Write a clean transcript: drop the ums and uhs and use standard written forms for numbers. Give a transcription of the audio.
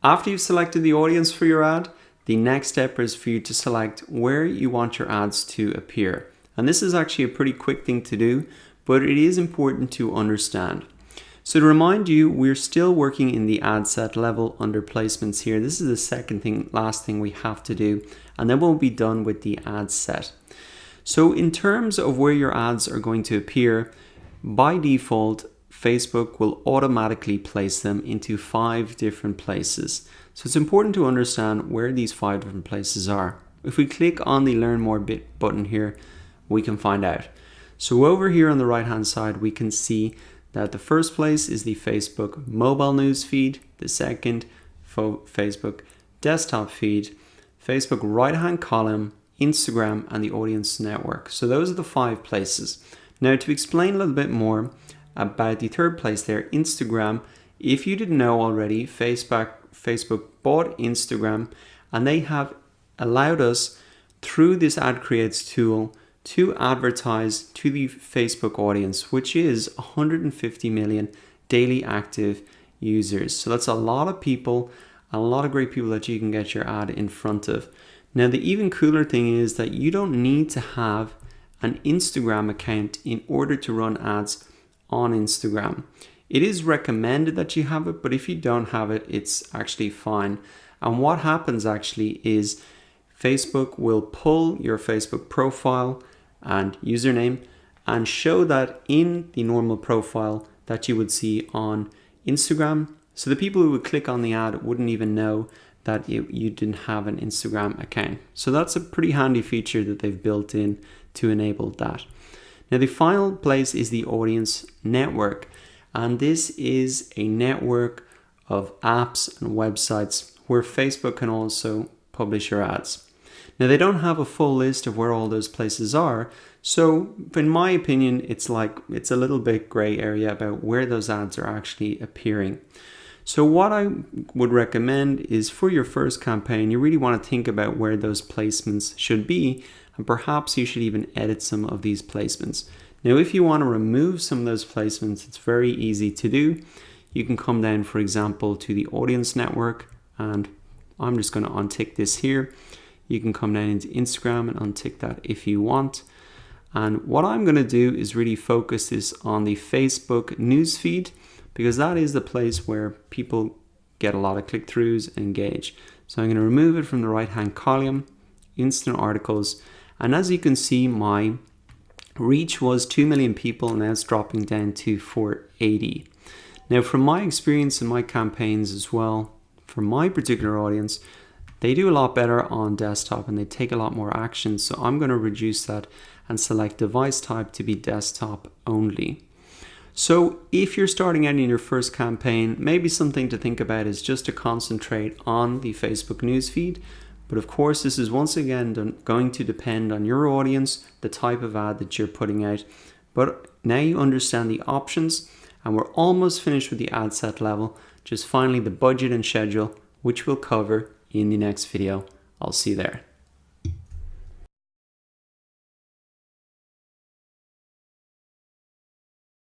After you've selected the audience for your ad, the next step is for you to select where you want your ads to appear. And this is actually a pretty quick thing to do, but it is important to understand. So to remind you, we're still working in the ad set level under placements here. This is the last thing we have to do, and then we'll be done with the ad set. So in terms of where your ads are going to appear, by default, Facebook will automatically place them into 5 different places. So it's important to understand where these 5 different places are. If we click on the Learn More button here, we can find out. So over here on the right hand side, we can see that the first place is the Facebook mobile news feed, the second Facebook desktop feed, Facebook right hand column, Instagram, and the audience network. So those are the 5 places. Now to explain a little bit more about the third place there, Instagram, if you didn't know already, Facebook bought Instagram, and they have allowed us through this ad creates tool to advertise to the Facebook audience, which is 150 million daily active users. So that's a lot of people, a lot of great people that you can get your ad in front of. Now the even cooler thing is that you don't need to have an Instagram account in order to run ads on Instagram. It is recommended that you have it, but if you don't have it, it's actually fine. And what happens actually is Facebook will pull your Facebook profile and username and show that in the normal profile that you would see on Instagram. So the people who would click on the ad wouldn't even know that you didn't have an Instagram account. So that's a pretty handy feature that they've built in to enable that. Now the final place is the audience network, and this is a network of apps and websites where Facebook can also publish your ads. Now they don't have a full list of where all those places are, so in my opinion it's a little bit gray area about where those ads are actually appearing. So what I would recommend is for your first campaign, you really want to think about where those placements should be, and perhaps you should even edit some of these placements. Now, if you want to remove some of those placements, it's very easy to do. You can come down, for example, to the audience network, and I'm just going to untick this here. You can come down into Instagram and untick that if you want. And what I'm going to do is really focus this on the Facebook newsfeed, because that is the place where people get a lot of click-throughs and engage. So I'm going to remove it from the right-hand column, instant articles, and as you can see, my reach was 2 million people, now it's dropping down to 480. Now from my experience in my campaigns as well, for my particular audience, they do a lot better on desktop and they take a lot more action. So I'm going to reduce that and select device type to be desktop only. So if you're starting out in your first campaign, maybe something to think about is just to concentrate on the Facebook newsfeed. But of course, this is once again going to depend on your audience, the type of ad that you're putting out. But now you understand the options, and we're almost finished with the ad set level. Just finally the budget and schedule, which we'll cover in the next video. I'll see you there.